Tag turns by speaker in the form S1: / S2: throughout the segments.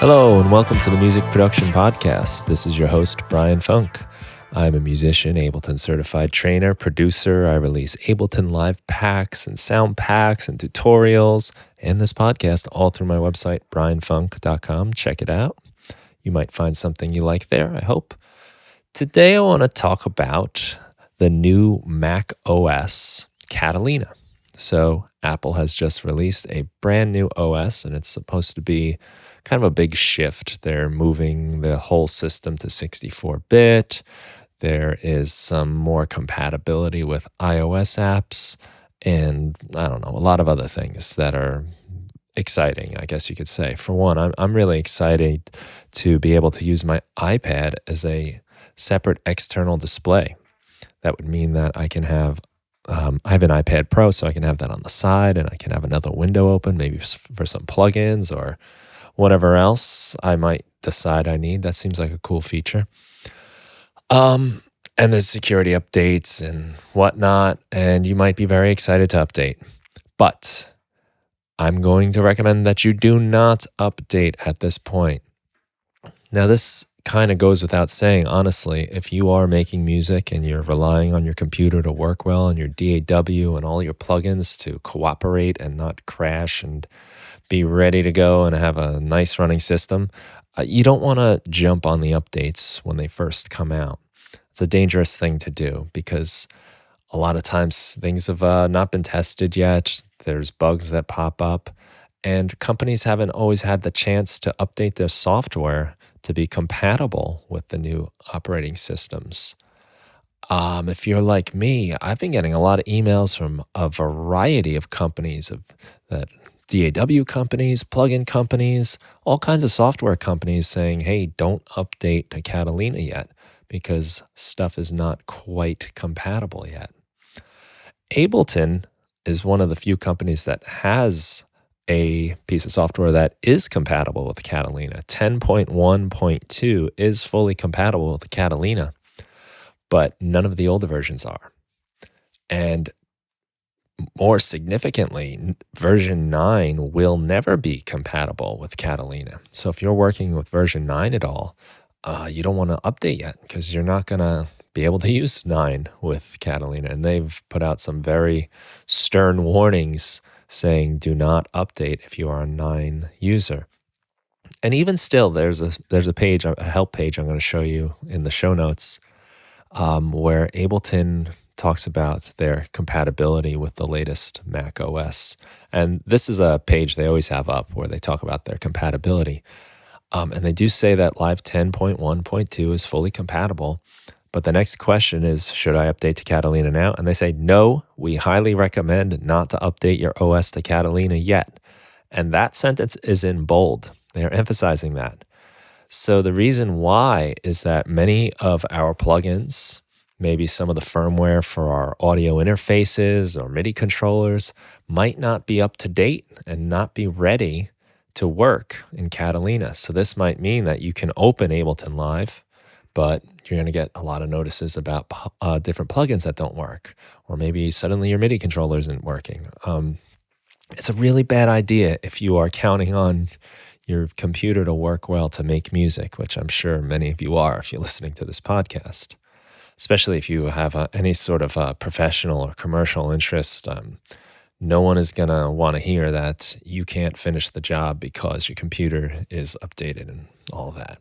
S1: Hello, and welcome to the Music Production Podcast. This is your host, Brian Funk. I'm a musician, Ableton certified trainer, producer. I release Ableton live packs and sound packs and tutorials and this podcast all through my website, brianfunk.com. Check it out. You might find something you like there, I hope. Today, I want to talk about the new Mac OS, Catalina. So Apple has just released a brand new OS, and it's supposed to be kind of a big shift. They're moving the whole system to 64-bit. There is some more compatibility with iOS apps, and I don't know, a lot of other things that are exciting, I guess you could say. For one, I'm really excited to be able to use my iPad as a separate external display. That would mean that I can have I have an iPad Pro, so I can have that on the side, and I can have another window open, maybe for some plugins or whatever else I might decide I need. That seems like a cool feature. And there's security updates and whatnot, and you might be very excited to update. But I'm going to recommend that you do not update at this point. Now, this kind of goes without saying, honestly. If you are making music and you're relying on your computer to work well and your DAW and all your plugins to cooperate and not crash and be ready to go and have a nice running system, you don't want to jump on the updates when they first come out. It's a dangerous thing to do because a lot of times things have not been tested yet. There's bugs that pop up, and companies haven't always had the chance to update their software to be compatible with the new operating systems. If you're like me, I've been getting a lot of emails from a variety of companies, that DAW companies, plugin companies, all kinds of software companies saying, hey, don't update to Catalina yet because stuff is not quite compatible yet. Ableton is one of the few companies that has a piece of software that is compatible with Catalina. 10.1.2 is fully compatible with Catalina, but none of the older versions are. And more significantly, version 9 will never be compatible with Catalina. So if you're working with version 9 at all, you don't want to update yet because you're not going to be able to use 9 with Catalina. And they've put out some very stern warnings saying do not update if you are a 9 user. And even still, there's a page, a help page I'm going to show you in the show notes, where Ableton talks about their compatibility with the latest Mac OS. And this is a page they always have up where they talk about their compatibility. And they do say that Live 10.1.2 is fully compatible. But the next question is, should I update to Catalina now? And they say, no, we highly recommend not to update your OS to Catalina yet. And that sentence is in bold. They're emphasizing that. So the reason why is that many of our plugins, maybe some of the firmware for our audio interfaces or MIDI controllers, might not be up to date and not be ready to work in Catalina. So this might mean that you can open Ableton Live, but you're going to get a lot of notices about different plugins that don't work, or maybe suddenly your MIDI controller isn't working. It's a really bad idea if you are counting on your computer to work well to make music, which I'm sure many of you are if you're listening to this podcast, especially if you have any sort of professional or commercial interest. No one is going to want to hear that you can't finish the job because your computer is updated and all of that.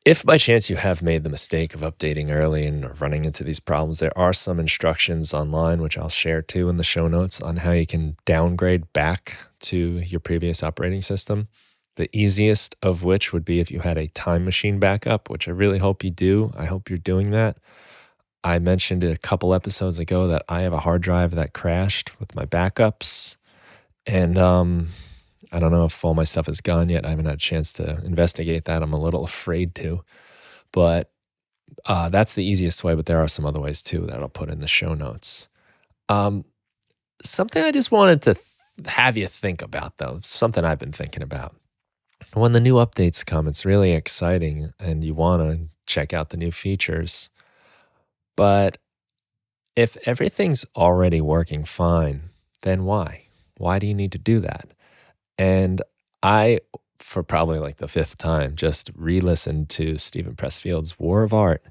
S1: If by chance you have made the mistake of updating early and running into these problems, there are some instructions online, which I'll share too in the show notes, on how you can downgrade back to your previous operating system. The easiest of which would be if you had a time machine backup, which I really hope you do. I hope you're doing that. I mentioned it a couple episodes ago that I have a hard drive that crashed with my backups. And I don't know if all my stuff is gone yet. I haven't had a chance to investigate that. I'm a little afraid to. But that's the easiest way, but there are some other ways too that I'll put in the show notes. Something I just wanted to have you think about, though, something I've been thinking about. When the new updates come, it's really exciting and you want to check out the new features. But if everything's already working fine, then why? Why do you need to do that? And I for probably like the fifth time, just re-listened to Stephen Pressfield's War of Art,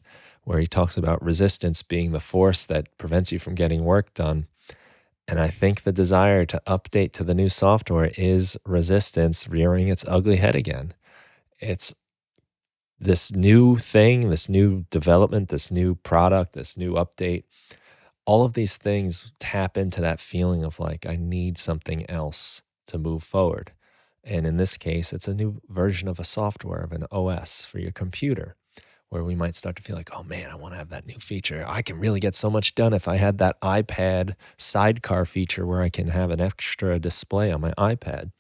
S1: where he talks about resistance being the force that prevents you from getting work done. And I think the desire to update to the new software is resistance rearing its ugly head again. It's this new thing, this new development, this new product, this new update. All of these things tap into that feeling of like, I need something else to move forward. And in this case, it's a new version of a software, of an OS for your computer, where we might start to feel like, oh man, I want to have that new feature. I can really get so much done if I had that iPad sidecar feature where I can have an extra display on my iPad.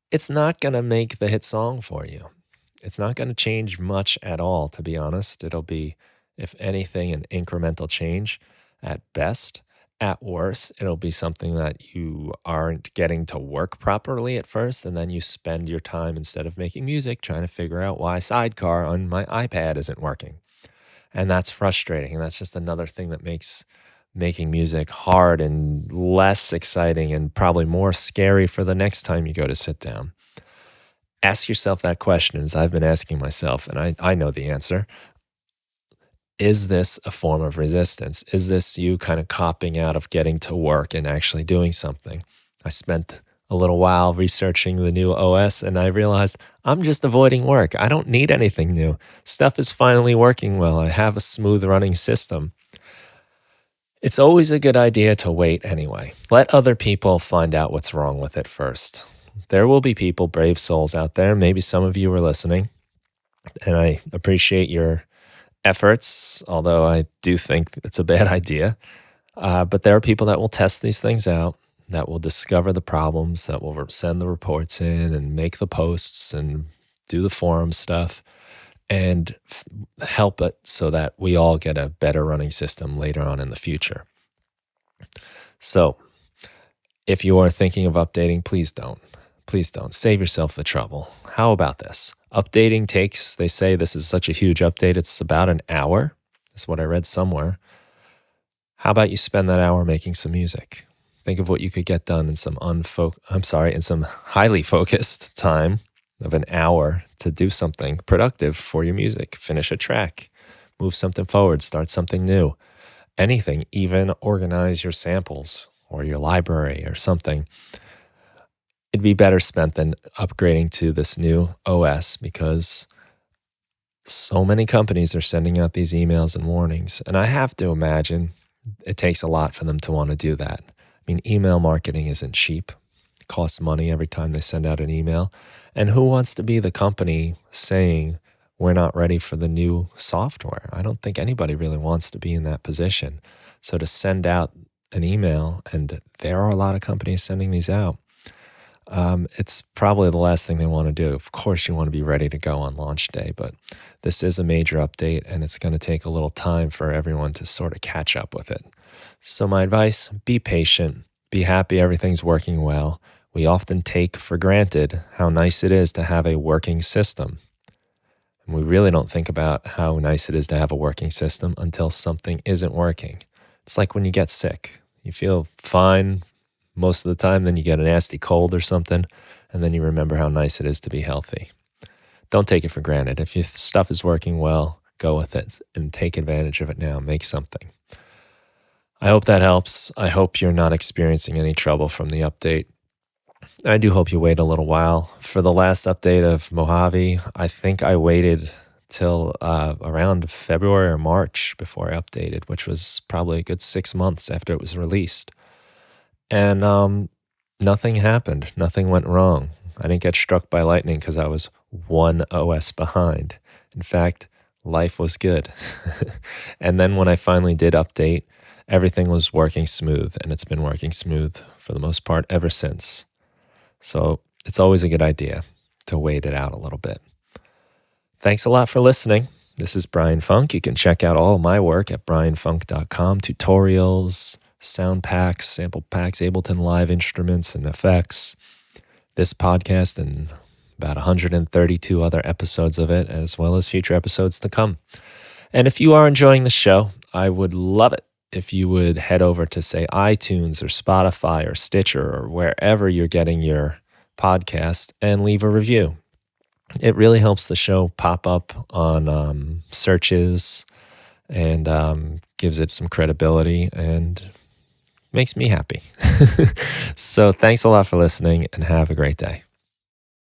S1: It's not going to make the hit song for you. It's not going to change much at all, to be honest. It'll be, if anything, an incremental change at best. At worst, it'll be something that you aren't getting to work properly at first, and then you spend your time, instead of making music, trying to figure out why Sidecar on my iPad isn't working. And that's frustrating. And that's just another thing that makes making music hard and less exciting and probably more scary for the next time you go to sit down. Ask yourself that question, as I've been asking myself, and I know the answer. Is this a form of resistance? Is this you kind of copping out of getting to work and actually doing something? I spent a little while researching the new OS, and I realized I'm just avoiding work. I don't need anything new. Stuff is finally working well. I have a smooth running system. It's always a good idea to wait anyway. Let other people find out what's wrong with it first. There will be people, brave souls out there. Maybe some of you are listening, and I appreciate your efforts, although I do think it's a bad idea. But there are people that will test these things out, that will discover the problems, that will send the reports in and make the posts and do the forum stuff and help it so that we all get a better running system later on in the future. So if you are thinking of updating, please don't. Please don't. Save yourself the trouble. How about this? Updating takes, they say this is such a huge update, it's about an hour. That's what I read somewhere. How about you spend that hour making some music? Think of what you could get done in some in some highly focused time of an hour to do something productive for your music. Finish a track, move something forward, start something new. Anything, even organize your samples or your library or something. It'd be better spent than upgrading to this new OS, because so many companies are sending out these emails and warnings. And I have to imagine it takes a lot for them to want to do that. I mean, email marketing isn't cheap. It costs money every time they send out an email. And who wants to be the company saying, we're not ready for the new software? I don't think anybody really wants to be in that position. So to send out an email, and there are a lot of companies sending these out, it's probably the last thing they want to do. Of course, you want to be ready to go on launch day, but this is a major update, and it's going to take a little time for everyone to sort of catch up with it. So my advice, be patient, be happy everything's working well. We often take for granted how nice it is to have a working system. And we really don't think about how nice it is to have a working system until something isn't working. It's like when you get sick. You feel fine most of the time, then you get a nasty cold or something, and then you remember how nice it is to be healthy. Don't take it for granted. If your stuff is working well, go with it and take advantage of it now. Make something. I hope that helps. I hope you're not experiencing any trouble from the update. I do hope you wait a little while. For the last update of Mojave, I think I waited till around February or March before I updated, which was probably a good 6 months after it was released. And nothing happened. Nothing went wrong. I didn't get struck by lightning because I was one OS behind. In fact, life was good. And then when I finally did update, everything was working smooth, and it's been working smooth for the most part ever since. So it's always a good idea to wait it out a little bit. Thanks a lot for listening. This is Brian Funk. You can check out all of my work at brianfunk.com, tutorials, sound packs, sample packs, Ableton Live instruments and effects. This podcast and about 132 other episodes of it, as well as future episodes to come. And if you are enjoying the show, I would love it if you would head over to, say, iTunes or Spotify or Stitcher or wherever you're getting your podcast and leave a review. It really helps the show pop up on searches and gives it some credibility and makes me happy. So thanks a lot for listening and have a great day.